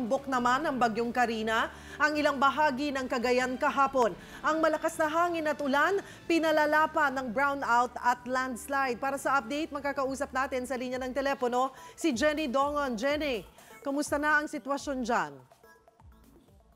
Tinumbok naman ng Bagyong Karina ang ilang bahagi ng Cagayan kahapon. Ang malakas na hangin at ulan, pinalala pa ng brownout at landslide. Para sa update, magkakausap natin sa linya ng telepono si Jenny Dongon. Jenny, kamusta na ang sitwasyon dyan?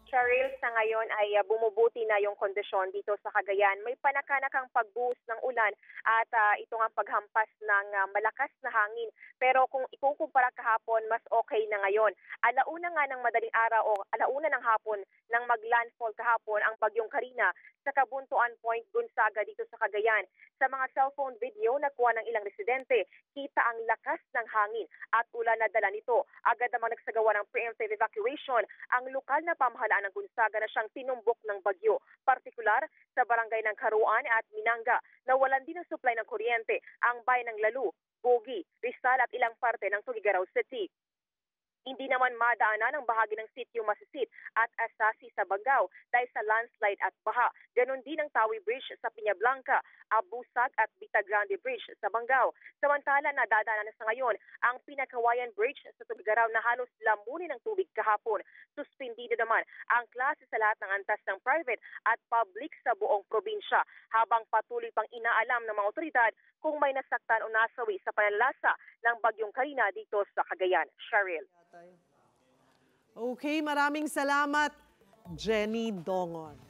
Cheryl, sa ngayon ay bumubuti na yung kondisyon dito sa Cagayan. May panakanakang pagbuhos ng ulan at ito nga paghampas ng malakas na hangin. Pero kung ikukumpara kahapon, mas okay na ngayon. Alauna nga ng madaling araw o alauna ng hapon nang maglandfall kahapon ang Bagyong Karina sa Kabuntuan Point, Gonzaga dito sa Cagayan. Sa mga cellphone video na kuha ng ilang residente, kita ang lakas ng hangin at ulan na dala nito. Agad namang nagsagawa ng preemptive evacuation ang lokal na pamahalaan ng Gonzaga na siyang tinumbok ng bagyo, partikular sa barangay ng Karuan at Minanga. Nawalan din ng supply ng kuryente ang bayan ng Lalu, Bogi, Rizal at ilang parte ng Tugigaraw City. Hindi naman madaanan ang bahagi ng sitio Masisit at Asasi sa Bagao dahil sa landslide at baha. Ganon din ang Tawi Bridge sa Piña Blanca, Abusag at Vitagrande Bridge sa Bangao. Samantala, nadadaanan na sa ngayon ang Pinakawayan Bridge sa Tugigaraw na halos lamunin ng tubig kahapon. Suspendido naman ang klase sa lahat ng antas ng private at public sa buong probinsya habang patuloy pang inaalam ng mga otoridad kung may nasaktan o nasawi sa pananalasa ng Bagyong Karina dito sa Cagayan. Cheryl. Okay, maraming salamat, Jenny Dongon.